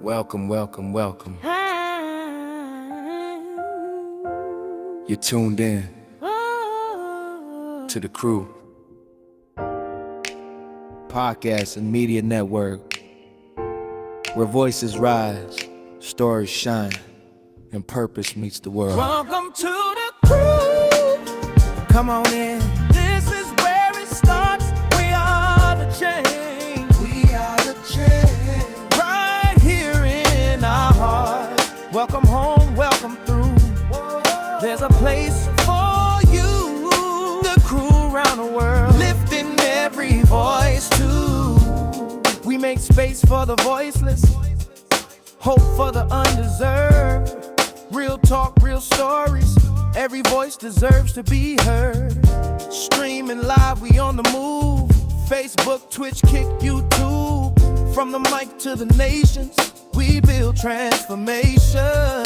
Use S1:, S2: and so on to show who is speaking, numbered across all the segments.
S1: Welcome, welcome, welcome. You're tuned in to the Crew Podcast and Media Network, where voices rise, stories shine, and purpose meets the world.
S2: Welcome to the Crew. Come on in. This is where it starts. We are the change. We are the change. Right here in our hearts. Welcome home, welcome through. There's a place for you. The Crew around the world, lifting every voice too. We make space for the voiceless, hope for the undeserved. Real talk, real stories. Every voice deserves to be heard. Streaming live, we on the move. Facebook, Twitch, Kick, YouTube. From the mic to the nations, we build transformation.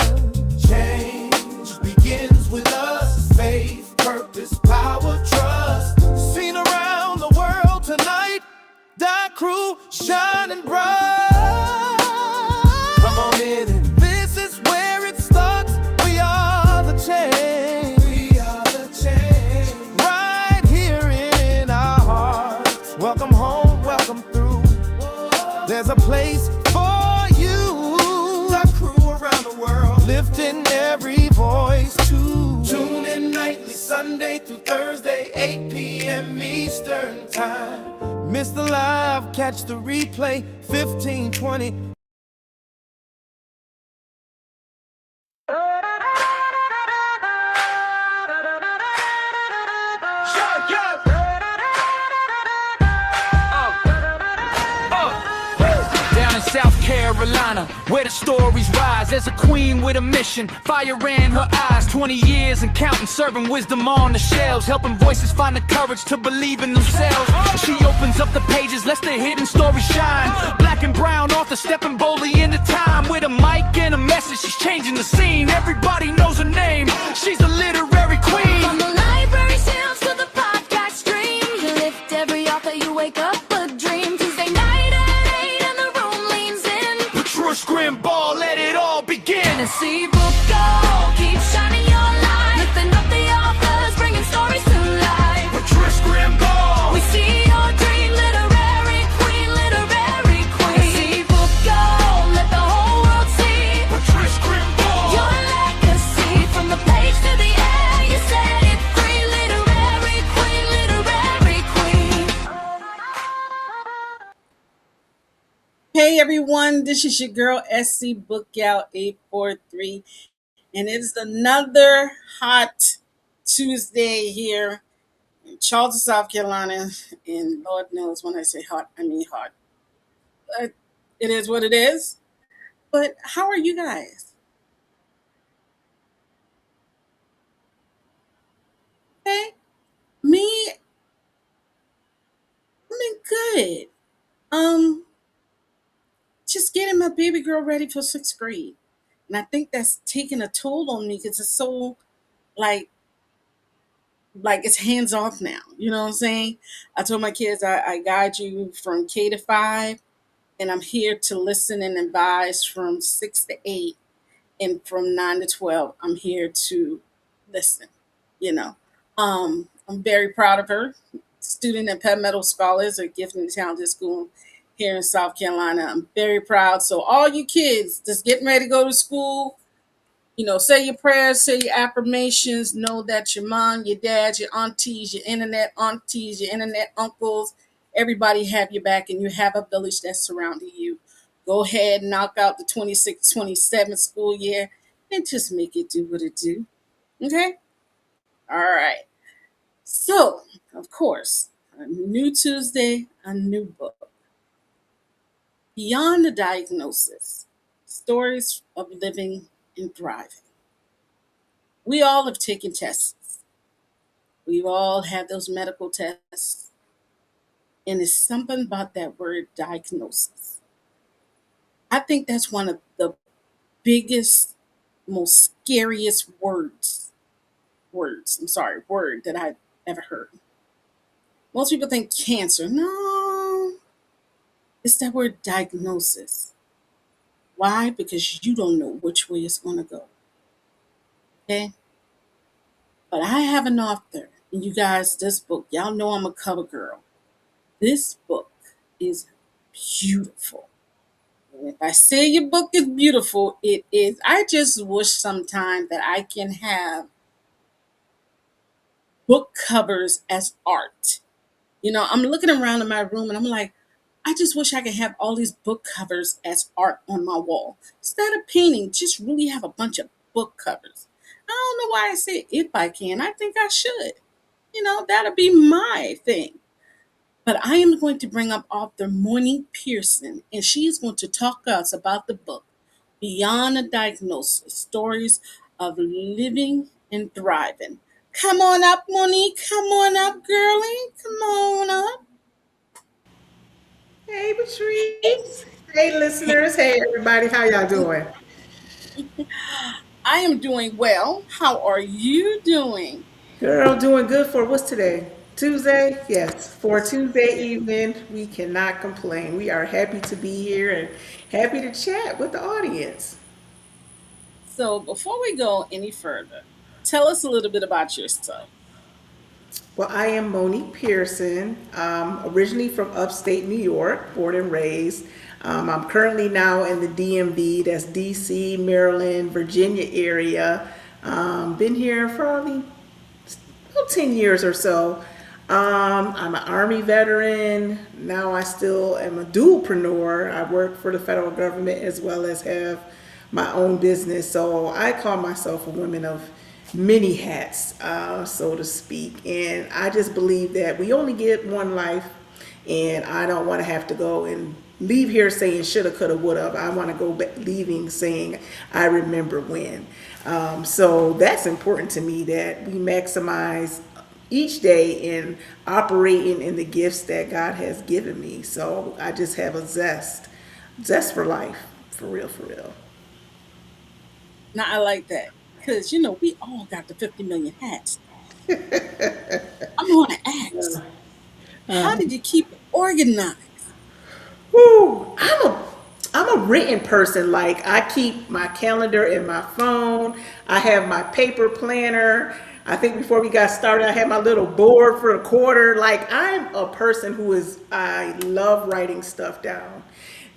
S2: Change begins with us. Faith, purpose, power, trust. Seen around the world tonight. The Crew shining bright. Come on in and this is where it starts. We are the change. We are the change. Right here in our hearts. Welcome home, welcome through. There's a place for you. The Crew around the world, lifting every voice too. Tune in nightly, Sunday through Thursday, 8 p.m. Eastern time. Miss the live, catch the replay, 15:20.
S3: Down in South Carolina, where the stories rise, there's a queen with a mission, fire in her eyes. 20 years and counting, serving wisdom on the shelves, helping voices find the courage to believe in themselves. She opens up the pages, lets the hidden stories shine. Black and brown author stepping boldly into time, with a mic and a message. She's changing the scene. Everybody knows her name. She's a literary queen.
S4: From the library shelves to the podcast stream, you lift every author, you wake up a dream. Tuesday night at 8 and the room leans in.
S3: Patrice, Grimball, let it all begin.
S4: And Scbookgal, keep shining your light, lifting up the authors, bringing stories to life.
S3: Patrice, Grimball.
S4: We see your dream, literary queen, literary queen. Scbookgal, let the whole world see
S3: Patrice, Grimball.
S4: your legacy. From the page to the air, you set it free. Literary queen, literary queen.
S5: Hey everyone, this is your girl Scbookgal 843, and it's another hot Tuesday here in Charleston, South Carolina. And Lord knows when I say hot, I mean hot. But it is what it is. But how are you guys? Hey, me, I've been good. Um, just getting my baby girl ready for sixth grade. And I think that's taking a toll on me because it's so like it's hands off now. You know what I'm saying? I told my kids I guide you from K to 5, and I'm here to listen and advise from 6 to 8, and from 9 to 12, I'm here to listen. You know, I'm very proud of her. Student and Pet Medal Scholars are gifted and talented school here in South Carolina. I'm very proud. So all you kids just getting ready to go to school, say your prayers, say your affirmations, know that your mom, your dad, your aunties, your internet aunties, your internet uncles, everybody have your back, and you have a village that's surrounding you. Go ahead and knock out the 26-27 school year and just make it do what it do. Okay? All right. So, of course, a new Tuesday, a new book. Beyond the Diagnosis, Stories of Living and Thriving. We all have taken tests. We've all had those medical tests. And it's something about that word diagnosis. I think that's one of the biggest, most scariest word that I've ever heard. Most people think cancer. No, it's that word diagnosis. Why? Because you don't know which way it's going to go. Okay? But I have an author, and you guys, this book, y'all know I'm a cover girl. This book is beautiful. And if I say your book is beautiful, it is. I just wish sometime that I can have book covers as art. I'm looking around in my room and I'm like, I just wish I could have all these book covers as art on my wall. Instead of painting, just really have a bunch of book covers. I don't know why I say if I can. I think I should. That'll be my thing. But I am going to bring up author Monique Pearson, and she is going to talk to us about the book Beyond a Diagnosis: Stories of Living and Thriving. Come on up, Monique. Come on up, girlie. Come on up.
S6: Hey, Patrice. Hey, listeners. Hey, everybody. How y'all doing?
S5: I am doing well. How are you doing?
S6: Girl, doing good for what's today? Tuesday? Yes. For Tuesday evening, we cannot complain. We are happy to be here and happy to chat with the audience.
S5: So, before we go any further, tell us a little bit about yourself.
S6: Well, I am Monique Pearson, originally from upstate New York, born and raised. I'm currently now in the DMV, that's DC, Maryland, Virginia area. Been here for probably about 10 years or so. I'm an Army veteran. Now I still am a dualpreneur. I work for the federal government as well as have my own business. So I call myself a woman of many hats, so to speak. And I just believe that we only get one life, and I don't want to have to go and leave here saying shoulda, coulda, woulda. I want to go back, leaving saying I remember when. So that's important to me that we maximize each day in operating in the gifts that God has given me. So I just have a zest for life, for real, for real.
S5: Now, I like that because, we all got the 50 million hats. I'm going to ask, how did you keep it organized?
S6: Woo, I'm a written person. Like I keep my calendar in my phone. I have my paper planner. I think before we got started, I had my little board for a quarter. Like I'm a person I love writing stuff down.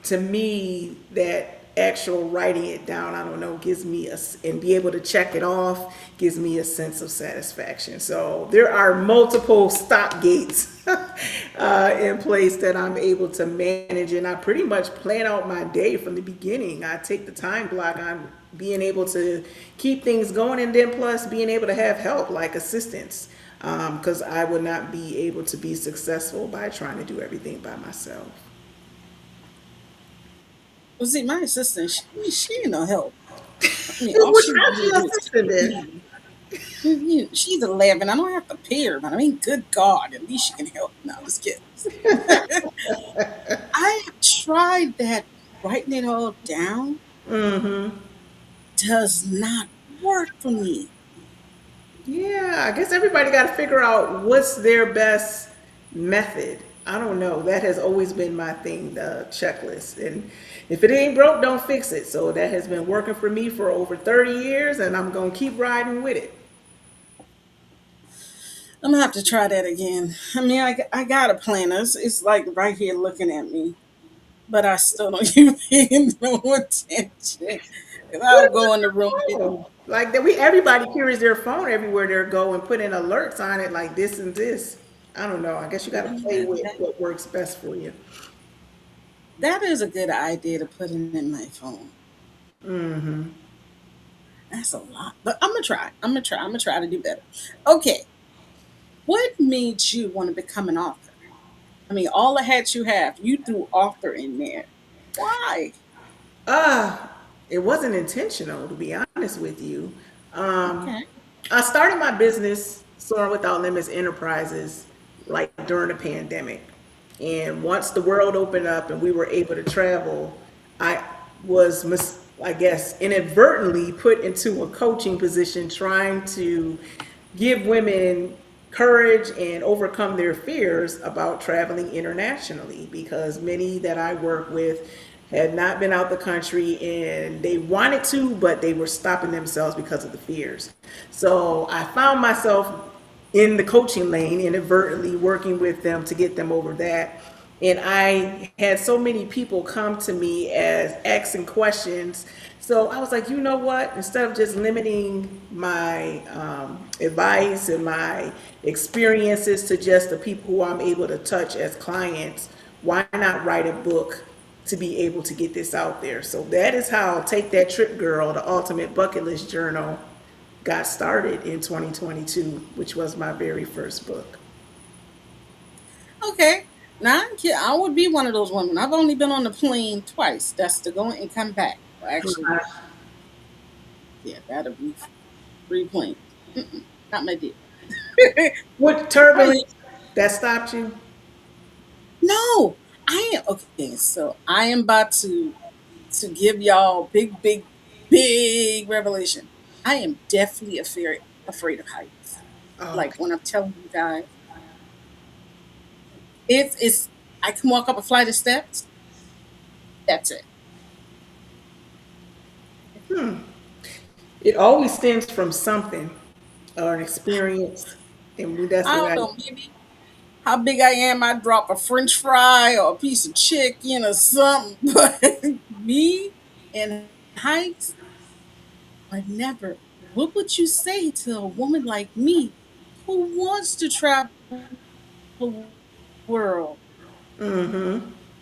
S6: To me, that actual writing it down, I don't know, gives me and be able to check it off gives me a sense of satisfaction. So there are multiple stop gates in place that I'm able to manage, and I pretty much plan out my day from the beginning. I take the time block on being able to keep things going, and then plus being able to have help like assistance, because I would not be able to be successful by trying to do everything by myself.
S5: Well, see, my assistant, she ain't no help. I mean, all
S6: What
S5: she
S6: how's
S5: really
S6: your
S5: do is
S6: assistant then?
S5: feed. She's 11. I don't have to pay her, but I mean, good God, at least she can help. No, I'm just kidding. I have tried that. Writing it all down does not work for me.
S6: Yeah, I guess everybody got to figure out what's their best method. I don't know. That has always been my thing, the checklist. And if it ain't broke, don't fix it. So that has been working for me for over 30 years, and I'm going to keep riding with it.
S5: I'm gonna have to try that again. I mean, I got a planner. It's like right here looking at me, but I still don't even pay no attention. Cause
S6: Put
S5: I'll
S6: it
S5: go in the
S6: on
S5: room.
S6: your phone. Like that, everybody carries their phone everywhere they go and put in alerts on it, like this and this. I don't know. I guess you got to play
S5: Yeah,
S6: with
S5: that,
S6: what works best for you.
S5: that is a good idea to put it in my phone. That's a lot, but I'm gonna try. I'm gonna try. I'm gonna try to do better. Okay, what made you want to become an author? I mean, all the hats you have, you threw author in there. Why?
S6: Uh, it wasn't intentional, to be honest with you. Um,
S5: Okay.
S6: I started my business, Soaring Without Limits Enterprises, like during the pandemic. And once the world opened up and we were able to travel, I I guess, inadvertently put into a coaching position trying to give women courage and overcome their fears about traveling internationally, because many that I work with had not been out the country and they wanted to, but they were stopping themselves because of the fears. So I found myself in the coaching lane, inadvertently working with them to get them over that. And I had so many people come to me as asking questions. So I was like, you know what? Instead of just limiting my advice and my experiences to just the people who I'm able to touch as clients, why not write a book to be able to get this out there? So that is how Take That Trip Girl, the Ultimate Bucket List Journal, got started in 2022, which was my very first book.
S5: Okay. Now, I would be one of those women. I've only been on the plane twice. That's to go and come back. Well, actually, yeah, that'll be 3 planes. Not my deal.
S6: What
S5: I,
S6: turbulence that stopped you?
S5: no, I am okay. So I am about to give y'all big revelation. I am definitely afraid of heights.
S6: Oh,
S5: Like when I'm telling you guys, it's I can walk up a flight of steps. That's it.
S6: it always stems from something or an experience, and that's
S5: I
S6: what
S5: don't
S6: I.
S5: know. Maybe how big I am, I drop a French fry or a piece of chicken or something. But me and heights, I never. What would you say to a woman like me who wants to travel the world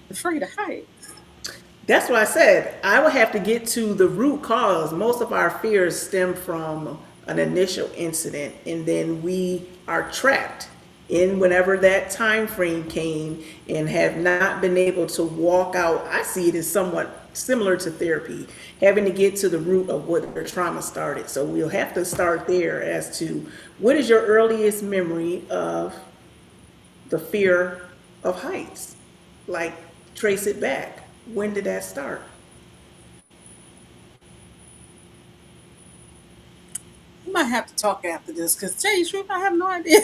S5: afraid of heights?
S6: That's what I said. I would have to get to the root cause. Most of our fears stem from an initial incident, and then we are trapped in whenever that time frame came and have not been able to walk out. I see it as somewhat similar to therapy, having to get to the root of what their trauma started. So we'll have to start there as to what is your earliest memory of the fear of heights? Like, trace it back. When did that start?
S5: We might have to talk after this because, tell you the truth, I have no idea.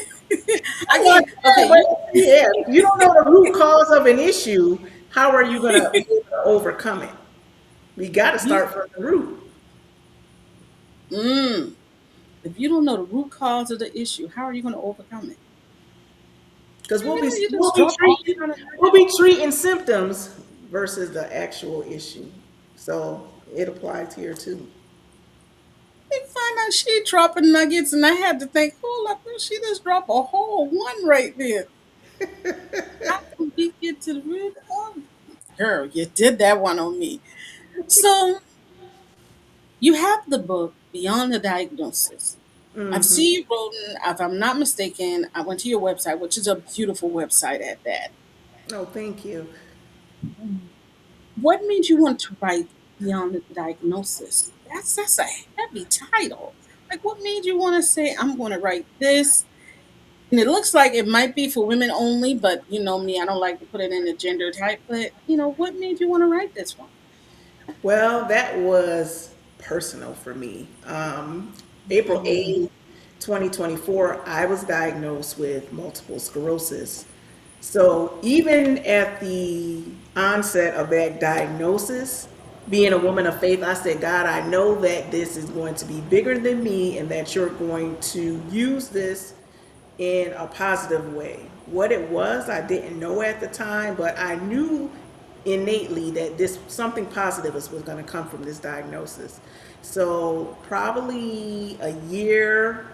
S5: I
S6: Well,
S5: can't. Okay, you.
S6: yeah, if you don't know the root cause of an issue, how are you going to be able to overcome it? We got to
S5: you
S6: start from the root.
S5: mm, if you don't know the root cause of the issue, how are you going to overcome it?
S6: Because
S5: You know, you just drop all kind of.
S6: we'll be treating symptoms versus the actual issue. So it applies here too.
S5: They find out she dropping nuggets, and I had to think, hold up, she just dropped a whole one right there. How can we get to the root of? Girl, you did that one on me. So you have the book Beyond the Diagnosis. I've seen you wrote, if I'm not mistaken, I went to your website, which is a beautiful website at that.
S6: Oh, thank you.
S5: What made you want to write Beyond the Diagnosis? That's a heavy title. Like, what made you want to say, I'm going to write this? And it looks like it might be for women only, but you know me, I don't like to put it in a gender type. But what made you want to write this one?
S6: Well, that was personal for me. April 8th, 2024, I was diagnosed with multiple sclerosis. So even at the onset of that diagnosis, being a woman of faith, I said, God, I know that this is going to be bigger than me and that you're going to use this in a positive way. What it was, I didn't know at the time, but I knew innately that this something positive was going to come from this diagnosis. So probably a year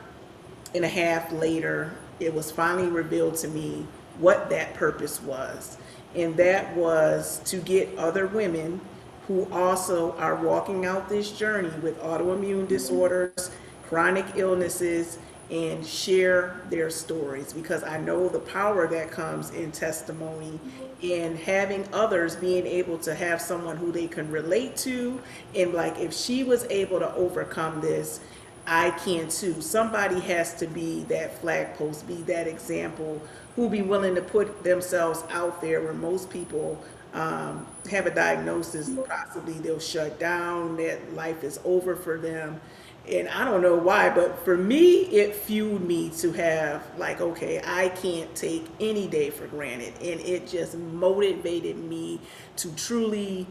S6: and a half later, it was finally revealed to me what that purpose was. And that was to get other women who also are walking out this journey with autoimmune disorders, chronic illnesses, and share their stories, because I know the power that comes in testimony and having others being able to have someone who they can relate to. And like, if she was able to overcome this, I can too. Somebody has to be that flag post, be that example, who be willing to put themselves out there where most people have a diagnosis, possibly they'll shut down, that life is over for them. And I don't know why, but for me, it fueled me to have like, okay, I can't take any day for granted. And it just motivated me to truly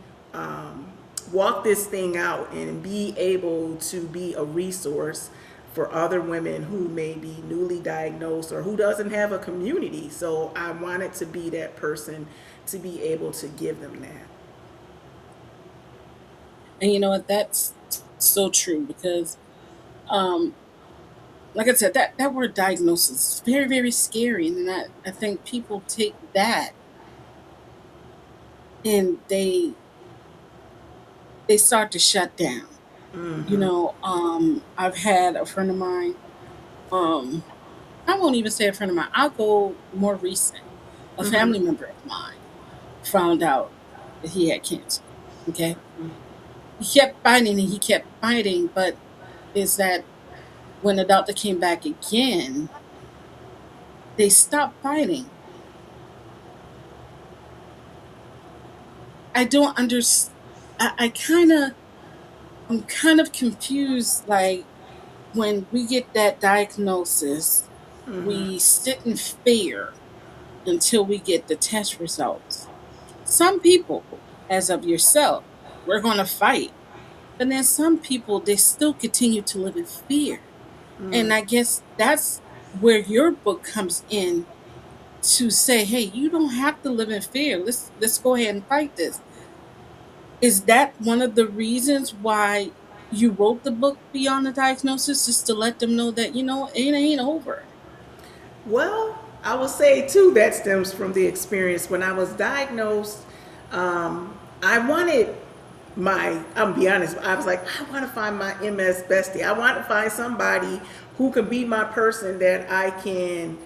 S6: walk this thing out and be able to be a resource for other women who may be newly diagnosed or who doesn't have a community. So I wanted to be that person to be able to give them that.
S5: And you know what? That's so true because, um, like I said, that word diagnosis is very, very scary. And then I think people take that and they start to shut down. I've had a friend of mine, um, I won't even say a friend of mine, I'll go more recent. A family member of mine found out that he had cancer. Okay. He kept fighting and he kept fighting, but is that when the doctor came back again, they stopped fighting. I don't understand. I I'm kind of confused. Like when we get that diagnosis, we sit in fear until we get the test results. Some people, as of yourself, we're going to fight. But then some people, they still continue to live in fear. And I guess that's where your book comes in to say, hey, you don't have to live in fear. Let's go ahead and fight this. Is that one of the reasons why you wrote the book Beyond the Diagnosis, just to let them know that, it ain't over?
S6: Well, I will say too that stems from the experience when I was diagnosed. I wanted I'm be honest, I was like, I want to find my MS bestie. I want to find somebody who can be my person that I can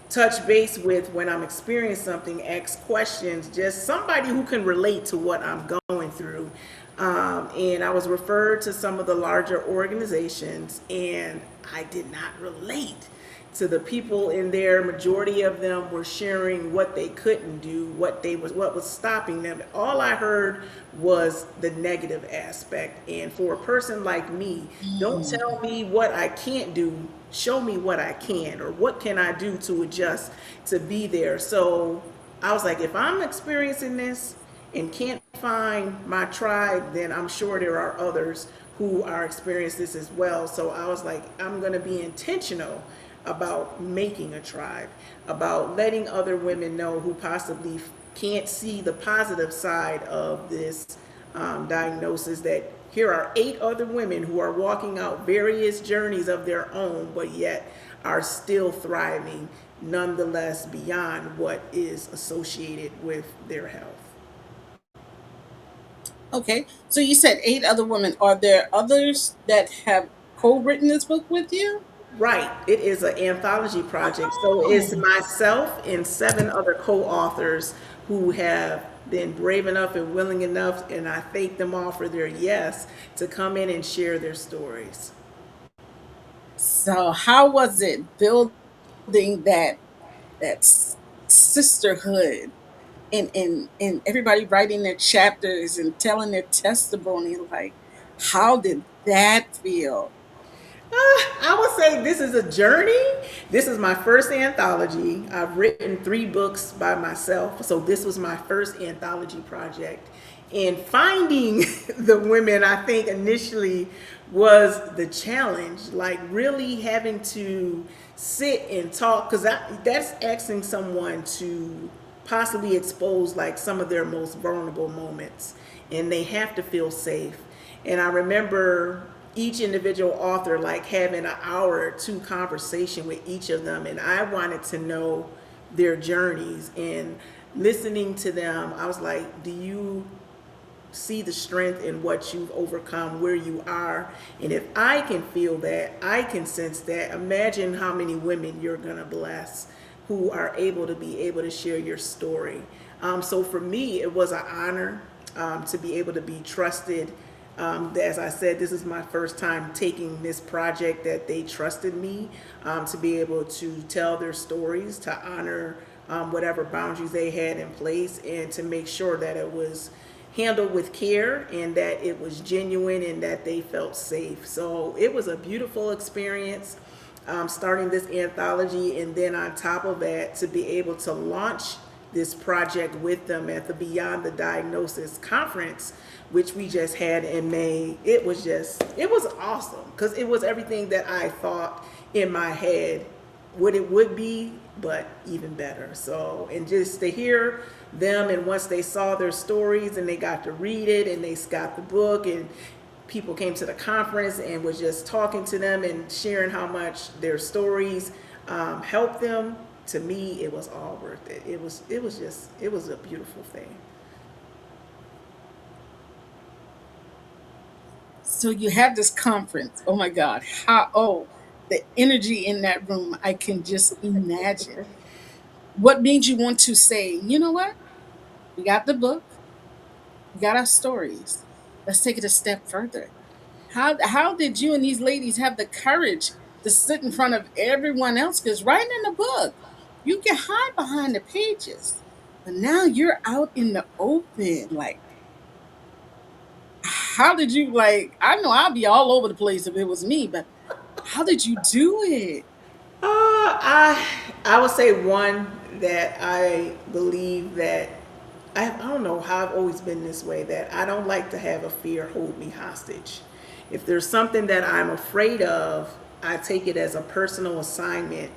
S6: touch base with when I'm experiencing something, ask questions, just somebody who can relate to what I'm going through. And I was referred to some of the larger organizations, and I did not relate to the people in there. Majority of them were sharing what they couldn't do, what was stopping them. All I heard was the negative aspect. And for a person like me, don't tell me what I can't do, show me what I can, or what can I do to adjust to be there. So I was like, if I'm experiencing this and can't find my tribe, then I'm sure there are others who are experiencing this as well. So I was like, I'm going to be intentional about making a tribe, about letting other women know who possibly can't see the positive side of this diagnosis, that here are 8 other women who are walking out various journeys of their own, but yet are still thriving nonetheless beyond what is associated with their health.
S5: Okay, so you said 8 other women. Are there others that have co-written this book with you?
S6: Right. It is an anthology project. So it's
S5: Oh,
S6: myself and 7 other co-authors who have been brave enough and willing enough, and I thank them all for their yes, to come in and share their stories.
S5: so how was it building that sisterhood and everybody writing their chapters and telling their testimony? Like, how did that feel?
S6: I would say this is a journey. This is my first anthology. I've written 3 books by myself, so this was my first anthology project. And finding the women, I think initially was the challenge, like really having to sit and talk, because that's asking someone to possibly expose like some of their most vulnerable moments, and they have to feel safe. And I remember each individual author like having an hour or 2 conversation with each of them, and I wanted to know their journeys. And listening to them, I was like, do you see the strength in what you've overcome, where you are? And if I can feel that, I can sense that, imagine how many women you're gonna bless who are able to share your story. So for me, it was an honor to be able to be trusted. As I said, this is my first time taking this project that they trusted me to be able to tell their stories, to honor whatever boundaries they had in place, and to make sure that it was handled with care and that it was genuine and that they felt safe. So it was a beautiful experience, starting this anthology, and then on top of that, to be able to launch this project with them at the Beyond the Diagnosis conference, which we just had in May. It was awesome because it was everything that I thought in my head what it would be, but even better. So, and just to hear them, and once they saw their stories and they got to read it and they got the book, and people came to the conference and was just talking to them and sharing how much their stories helped them. To me, it was all worth it. It was a beautiful thing.
S5: So you have this conference. Oh my God. The energy in that room, I can just imagine. What made you want to say, you know what? We got the book, we got our stories. Let's take it a step further. How did you and these ladies have the courage to sit in front of everyone else? Because writing in the book, you can hide behind the pages. But now you're out in the open. Like, how did you I know I'd be all over the place if it was me, but how did you do it?
S6: I would say one that I believe that I don't know how I've always been this way, that I don't like to have a fear hold me hostage. If there's something that I'm afraid of, I take it as a personal assignment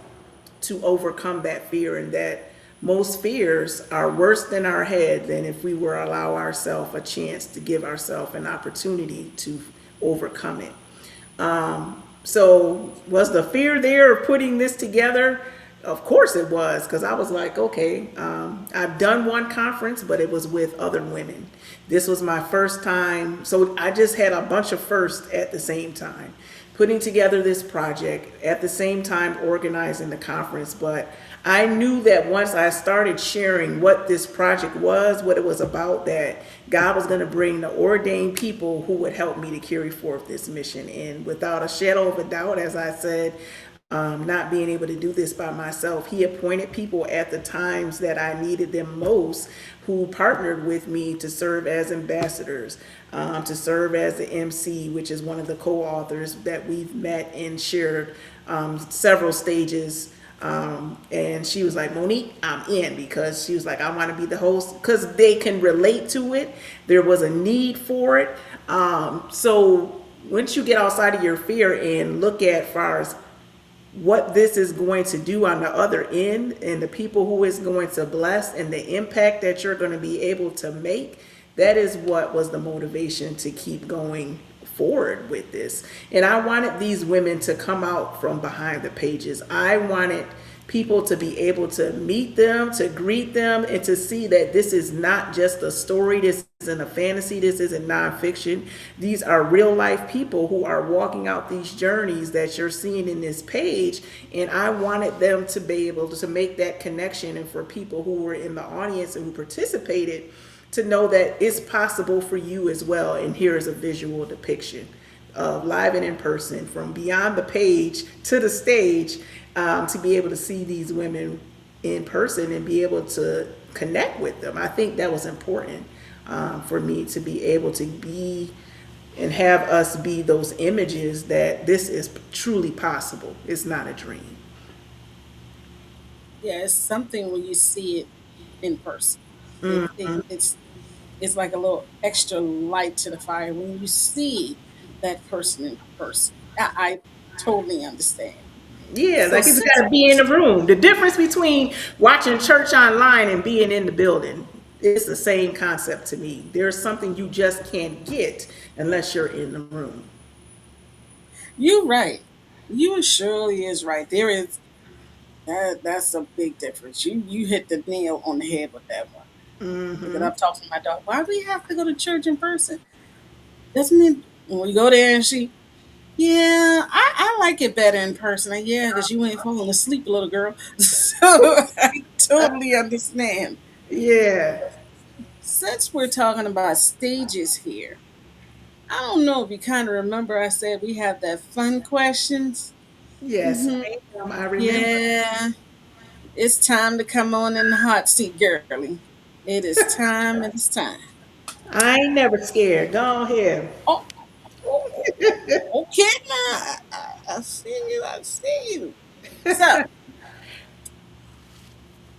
S6: to overcome that fear, and that most fears are worse than our head than if we were allow ourselves a chance to give ourselves an opportunity to overcome it. So was the fear there of putting this together? Of course it was, because I was like, okay, I've done one conference, but it was with other women. This was my first time. So I just had a bunch of firsts at the same time, putting together this project, at the same time organizing the conference. But I knew that once I started sharing what this project was, what it was about, that God was going to bring the ordained people who would help me to carry forth this mission. And without a shadow of a doubt, as I said, not being able to do this by myself, he appointed people at the times that I needed them most, who partnered with me to serve as ambassadors, to serve as the MC, which is one of the co-authors that we've met and shared several stages. And she was like, Monique, I'm in, because she was like, I want to be the host, because they can relate to it. There was a need for it. So once you get outside of your fear and look at far as what this is going to do on the other end, and the people who is going to bless, and the impact that you're going to be able to make, that is what was the motivation to keep going forward with this. And I wanted these women to come out from behind the pages. I wanted people to be able to meet them, to greet them, and to see that this is not just a story, this isn't a fantasy, this isn't nonfiction. These are real life people who are walking out these journeys that you're seeing in this page. And I wanted them to be able to make that connection, and for people who were in the audience and who participated to know that it's possible for you as well. And here is a visual depiction of live and in person, from beyond the page to the stage, to be able to see these women in person and be able to connect with them. I think that was important for me, to be able to be and have us be those images that this is truly possible. It's not a dream.
S5: Yeah, it's something when you see it in person. It's like a little extra light to the fire when you see that person in person. I totally understand.
S6: Yeah,
S5: So
S6: like it's
S5: since
S6: got to be in the room. The difference between watching church online and being in the building is the same concept to me. There's something you just can't get unless you're in the room.
S5: you're right, you surely is right. There is that's a big difference. You hit the nail on the head with that one. Because I'm talking to my dog. Why do we have to go to church in person? Doesn't mean when we go there and yeah, I like it better in person. Yeah, because you ain't falling asleep, little girl. So I totally understand.
S6: Yeah.
S5: Since we're talking about stages here, I don't know if you kind of remember I said we have that fun questions.
S6: Yes,
S5: Hmm.
S6: ma'am, I remember.
S5: Yeah, it's time to come on in the hot seat, girly. It is time. It is time.
S6: I ain't never scared. Go ahead.
S5: Oh, oh, okay, now I see you. I see you. So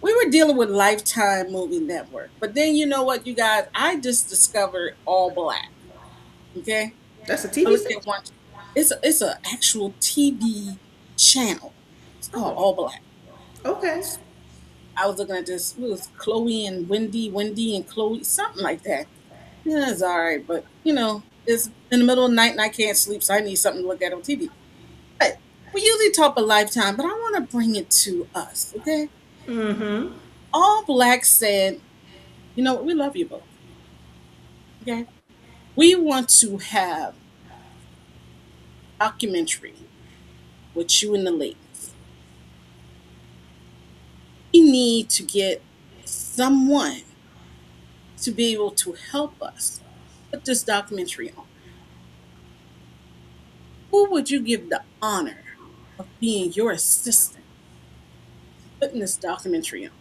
S5: We were dealing with Lifetime Movie Network, but then you know what, you guys? I just discovered All Black. Okay,
S6: That's a
S5: I
S6: TV
S5: looked at
S6: station.
S5: one. It's a actual TV channel. It's called
S6: Oh,
S5: All Black.
S6: okay.
S5: I was looking at this. It was Chloe and Wendy, Wendy and Chloe, something like that. Yeah, it's all right, but it's in the middle of the night and I can't sleep, so I need something to look at on TV. But we usually talk about Lifetime, but I want to bring it to us. Okay,
S6: Mm-hmm.
S5: All Black said, you know what? We love you both. Okay, we want to have documentary with you and the ladies. We need to get someone to be able to help us put this documentary on. Who would you give the honor of being your assistant putting this documentary on?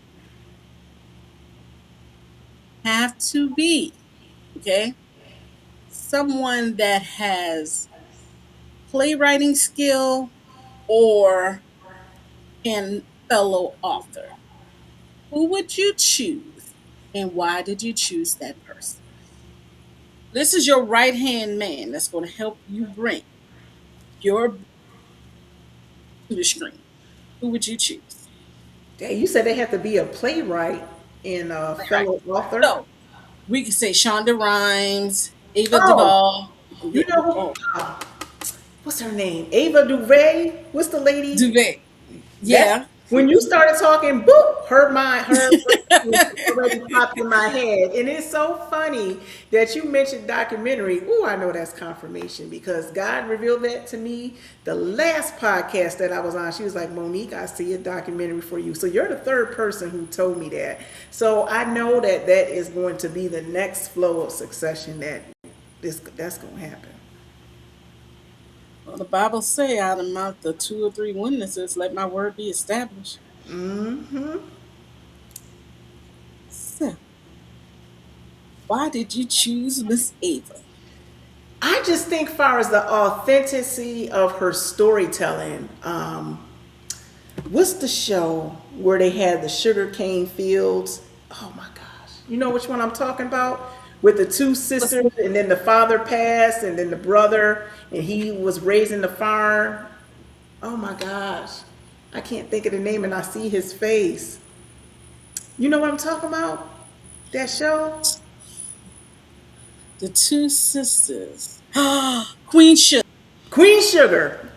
S5: Have to be, okay, someone that has playwriting skill or an fellow author. Who would you choose and why did you choose that person? This is your right hand man that's going to help you bring your book to the screen. Who would you choose?
S6: Yeah, you said they have to be a playwright and a
S5: Playwright.
S6: fellow author.
S5: So we could say Shonda Rhimes, Ava
S6: Oh,
S5: Duvall.
S6: you know who?
S5: Oh,
S6: What's her name? Ava DuVay. What's the lady?
S5: Duvet.
S6: That's
S5: Yeah.
S6: when you started talking. Boop, her brain was already popped in my head, and it's so funny that you mentioned documentary. Ooh, I know that's confirmation because God revealed that to me the last podcast that I was on. She was like, "Monique, I see a documentary for you." So you're the third person who told me that. So I know that that is going to be the next flow of succession that's going to happen.
S5: Well, the Bible say out of the mouth of two or three witnesses, let my word be established.
S6: Hmm.
S5: So, why did you choose Miss Ava?
S6: I just think, far as the authenticity of her storytelling, what's the show where they had the sugarcane fields? Oh my gosh, you know which one I'm talking about? With the two
S5: What's
S6: sisters, and then the father passed, and then the brother, and he was raising the farm. Oh my gosh, I can't think of the name, and I see his face. You know what I'm talking about? That show?
S5: the two sisters? Queen Sugar.
S6: Queen Sugar.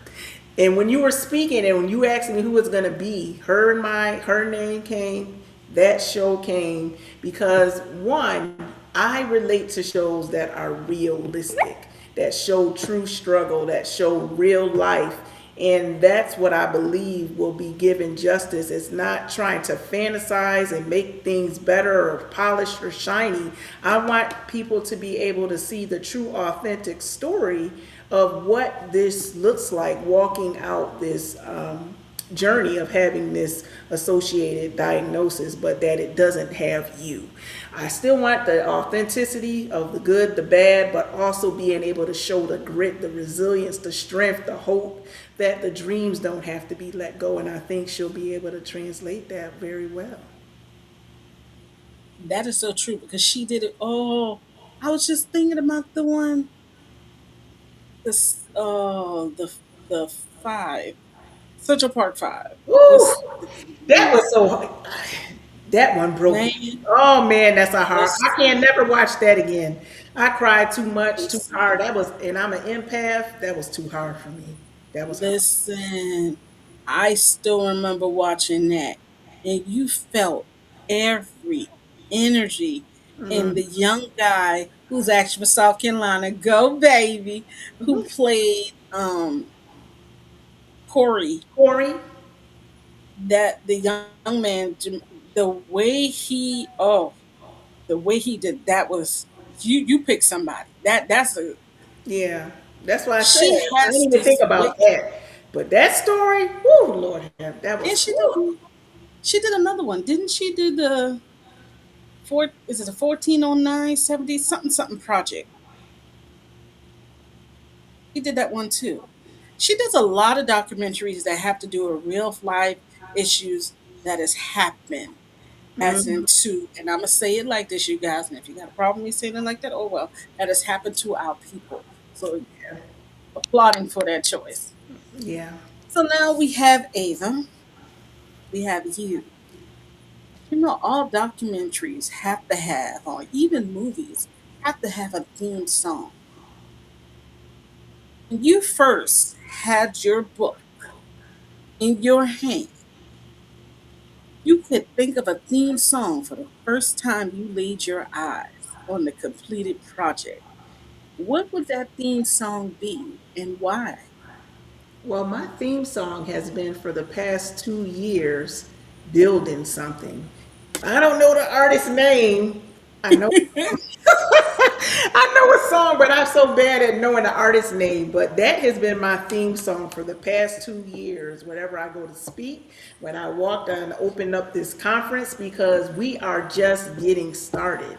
S6: And when you were speaking and when you asked me who it's gonna be, her name came, that show came because one, I relate to shows that are realistic, that show true struggle, that show real life. And that's what I believe will be given justice. It's not trying to fantasize and make things better or polished or shiny. I want people to be able to see the true, authentic story of what this looks like walking out this journey of having this associated diagnosis, but that it doesn't have you. I still want the authenticity of the good, the bad, but also being able to show the grit, the resilience, the strength, the hope that the dreams don't have to be let go. And I think she'll be able to translate that very well.
S5: That is so true because she did it. Oh, I was just thinking about the one, the five, Central Park Five.
S6: Woo!
S5: What's
S6: That was so. That one broke me.
S5: man?
S6: Oh man, that's a hard. I
S5: Listen,
S6: can't never watch that again. I cried too much, too hard.
S5: listen,
S6: That was, and I'm an empath. That was too hard for me. That was hard.
S5: listen. I still remember watching that, and you felt every energy in the young guy who's actually from South Carolina, go baby, who played Corey.
S6: Corey.
S5: That the young man, the way he, the way he did that was you pick somebody. That's a
S6: Yeah, that's why I said
S5: she
S6: I
S5: has
S6: didn't even think
S5: this way,
S6: about that. But that story, whoo, Lord, that
S5: and
S6: was. Woo.
S5: she did another one, didn't she? Do the four? Is it a 1409 70 something something project? She did that one too. She does a lot of documentaries that have to do with real life issues that has happened. as into, and I'm gonna say it like this, you guys, and if you got a problem with me saying it like that, oh well, that has happened to our people. So applauding for that choice.
S6: Yeah.
S5: So now we have Ava, we have you. You know, all documentaries have to have, or even movies, have to have a theme song. When you first had your book in your hand, you could think of a theme song for the first time you laid your eyes on the completed project. What would that theme song be and why?
S6: Well, my theme song has been for the past 2 years, Building Something. I don't know the artist's name. I know I know a song, but I'm so bad at knowing the artist's name. But that has been my theme song for the past 2 years. Whenever I go to speak, when I walk and open up this conference, because we are just getting started.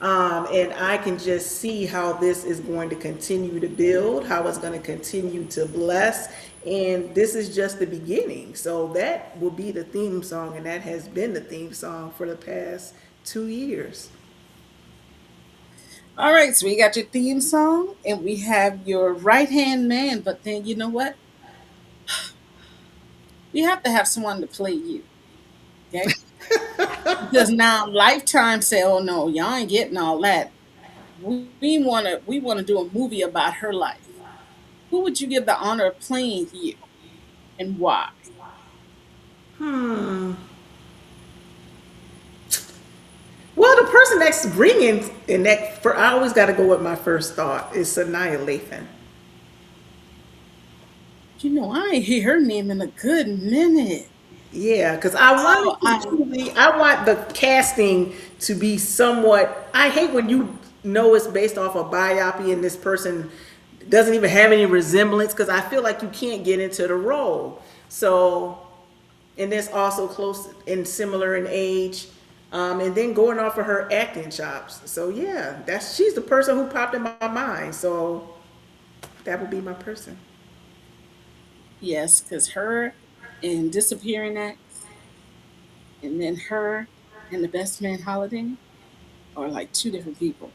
S6: And I can just see how this is going to continue to build, how it's going to continue to bless. And this is just the beginning. So that will be the theme song, and that has been the theme song for the past 2 years.
S5: All right, so we got your theme song and we have your right hand man, but then you know what? You have to have someone to play you, okay? Because now Lifetime say, "Oh no, y'all ain't getting all that. We wanna do a movie about her life." Who would you give the honor of playing you and why?
S6: Well, the person that's bringing, and that for I always got to go with my first thought is Sanaya Lathan.
S5: You know, I ain't hear her name in a good minute.
S6: Yeah, because I want
S5: Oh,
S6: it to truly, I want the casting to be somewhat. I hate when you know it's based off a biopsy and this person doesn't even have any resemblance, because I feel like you can't get into the role. So, and that's also close and similar in age. And then going off of her acting chops. So yeah, she's the person who popped in my mind. So that would be my person.
S5: yes, because her in Disappearing Acts and then her and the Best Man Holiday are like two different people.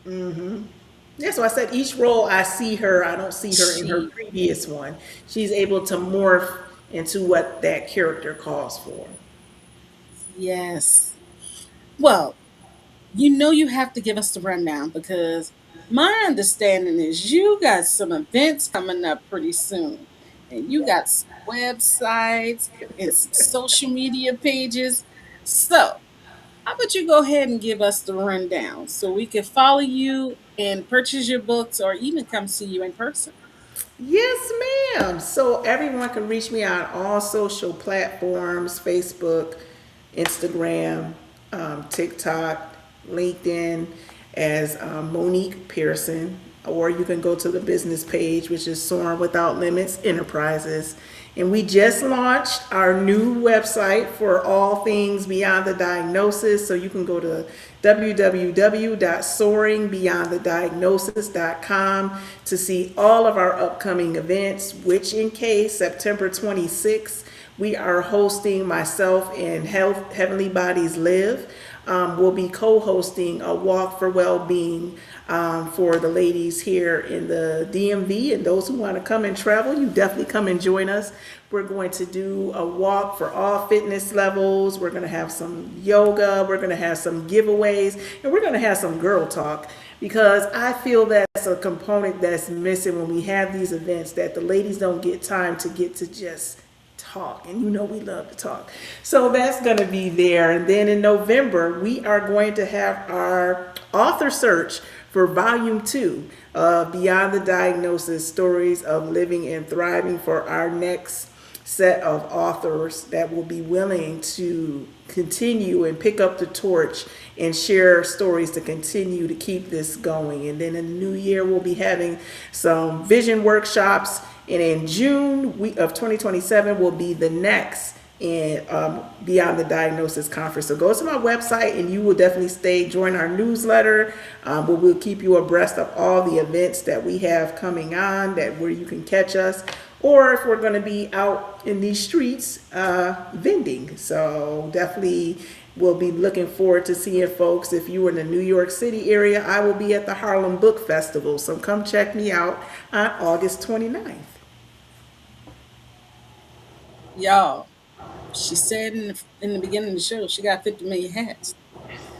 S6: Yeah, so I said each role I see her, I don't see her in her
S5: She,
S6: previous one. She's able to morph into what that character calls for.
S5: yes. Well, you know you have to give us the rundown because my understanding is you got some events coming up pretty soon. And you got some websites and some social media pages. So, how about you go ahead and give us the rundown so we can follow you and purchase your books or even come see you in person?
S6: Yes, ma'am. So everyone can reach me on all social platforms: Facebook, Instagram, TikTok, LinkedIn, as Monique Pearson. Or you can go to the business page, which is Soaring Without Limits Enterprises. And we just launched our new website for all things beyond the diagnosis. So you can go to www.soaringbeyondthediagnosis.com to see all of our upcoming events, which in case September 26th, we are hosting myself and Heavenly Bodies Live. We'll be co-hosting a walk for well-being for the ladies here in the DMV, and those who want to come and travel, you definitely come and join us. We're going to do a walk for all fitness levels. We're going to have some yoga. We're going to have some giveaways, and we're going to have some girl talk, because I feel that's a component that's missing when we have these events, that the ladies don't get time to get to just talk, and you know we love to talk. So that's going to be there. And then in November we are going to have our author search for volume 2 of Beyond the Diagnosis: Stories of Living and Thriving, for our next set of authors that will be willing to continue and pick up the torch and share stories to continue to keep this going. And then in the new year we'll be having some vision workshops, and in June of 2027 will be the next in Beyond the Diagnosis conference. So go to my website and you will definitely join our newsletter, where we'll keep you abreast of all the events that we have coming on, that where you can catch us, or if we're going to be out in these streets vending. So definitely we'll be looking forward to seeing folks. If you are in the New York City area, I will be at the Harlem Book Festival. So come check me out on August 29th.
S5: Y'all, she said in the beginning of the show, she got 50 million hats.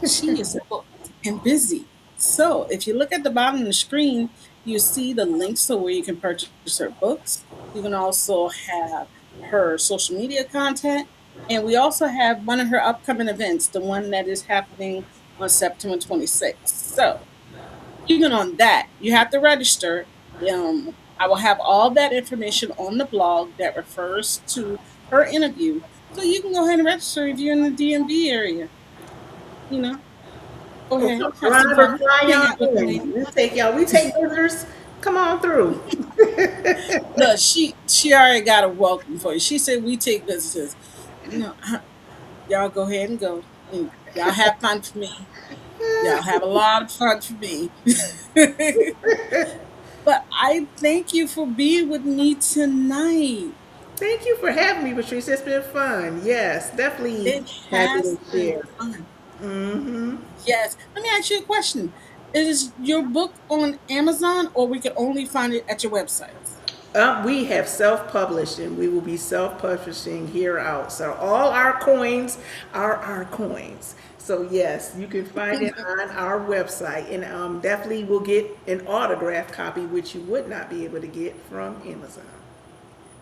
S5: She is booked and busy. So if you look at the bottom of the screen, you see the links to where you can purchase her books. You can also have her social media content. And we also have one of her upcoming events, the one that is happening on September 26th. So even on that, you have to register. I will have all that information on the blog that refers to her interview. So you can go ahead and register if you're in the DMV area. You know, go
S6: Oh,
S5: ahead,
S6: come
S5: have some
S6: drive or
S5: fun,
S6: fly
S5: hang
S6: on
S5: out with the
S6: in.
S5: lady.
S6: We'll take y'all. We take visitors. Come on through.
S5: Look, she already got a welcome for you. She said we take visitors. No, y'all go ahead and go. And y'all have fun for me. Y'all have a lot of fun for me. But I thank you for being with me tonight.
S6: Thank you for having me, Patrice. It's been fun. Yes, definitely
S5: It
S6: happy
S5: has
S6: to
S5: been
S6: share.
S5: fun. Yes. Let me ask you a question. Is your book on Amazon or we can only find it at your websites?
S6: We have self-published and we will be self-publishing here out. So all our coins are our coins. So yes, you can find it on our website and definitely will get an autographed copy, which you would not be able to get from Amazon.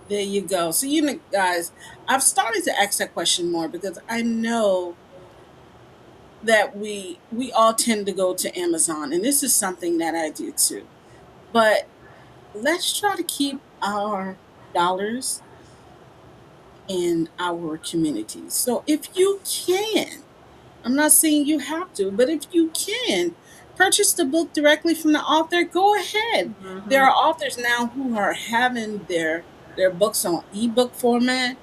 S5: There you go. So you know, guys, I've started to ask that question more because I know that we all tend to go to Amazon, and this is something that I do too. But let's try to keep our dollars in our communities. So if you can, I'm not saying you have to, but if you can purchase the book directly from the author, go ahead. There are authors now who are having their books on ebook format.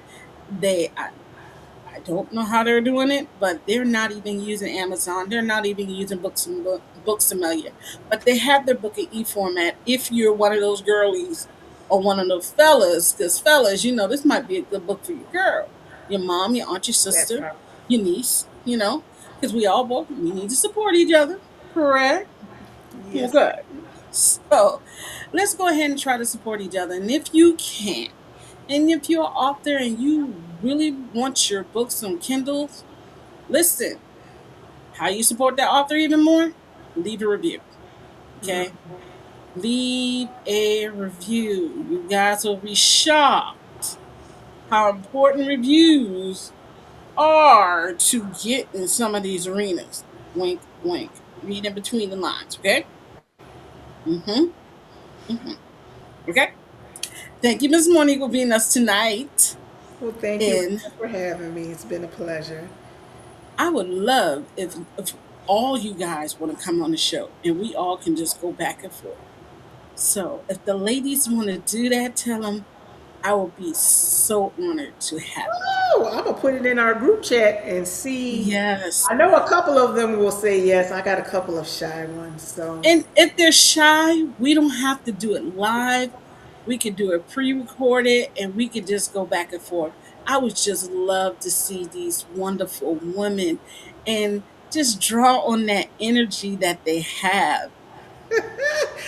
S5: I don't know how they're doing it, but they're not even using Amazon. They're not even using Books a Million. But they have their book in e format. If you're one of those girlies or one of those fellas, because fellas, you know, this might be a good book for your girl, your mom, your aunt, your
S6: That's
S5: sister,
S6: right.
S5: your niece. You know, because we need to support each other. Correct.
S6: Yes.
S5: Okay. So let's go ahead and try to support each other. And if you can, and if you're an author and you really want your books on Kindles, listen, how you support that author even more? Leave a review. Okay? Leave a review. You guys will be shocked how important reviews are to get in some of these arenas. Wink, wink. Read in between the lines, okay? Mm-hmm. Mm-hmm. Okay? Thank you, Miss Monique, for being us tonight.
S6: Well, thank you
S5: And
S6: again for having me. It's been a pleasure.
S5: I would love if all you guys want to come on the show and we all can just go back and forth. So if the ladies want to do that, tell them I will be so honored to have you.
S6: Oh, I'm gonna put it in our group chat and see.
S5: Yes.
S6: I know a couple of them will say yes. I got a couple of shy ones, so
S5: And if they're shy, we don't have to do it live. We could do it pre-recorded and we could just go back and forth. I would just love to see these wonderful women and just draw on that energy that they have.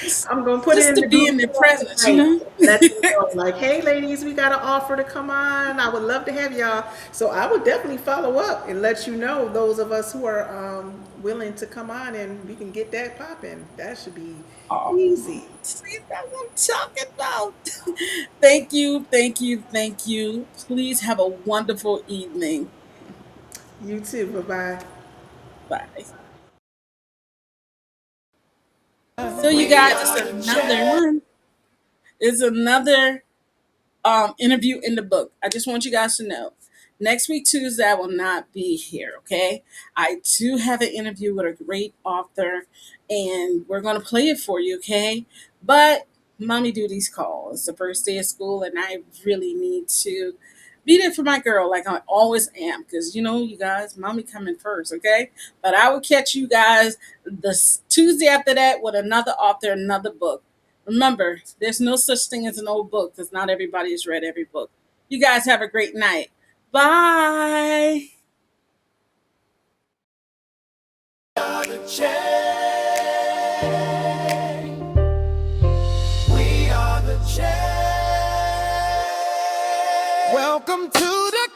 S5: Just,
S6: I'm gonna put it
S5: just
S6: in
S5: to
S6: the
S5: be
S6: group
S5: in their
S6: chat
S5: presence, you
S6: tonight.
S5: know?
S6: Let them know, like, hey, ladies, we got an offer to come on. I would love to have y'all. So I would definitely follow up and let you know those of us who are willing to come on, and we can get that popping. That should be
S5: Oh,
S6: easy.
S5: see, that's what I'm talking about. Thank you, thank you, thank you. Please have a wonderful evening.
S6: You too. Bye bye.
S5: Bye. So, you guys, it's another one. It's another interview in the book. I just want you guys to know. Next week, Tuesday, I will not be here, okay? I do have an interview with a great author, and we're going to play it for you, okay? But mommy duties call. It's the first day of school, and I really need to be there for my girl like I always am because, you know, you guys, mommy coming first, okay? But I will catch you guys the Tuesday after that with another author, another book. Remember, there's no such thing as an old book because not everybody has read every book. You guys have a great night. Bye.
S2: are the change. We are the change. Welcome to the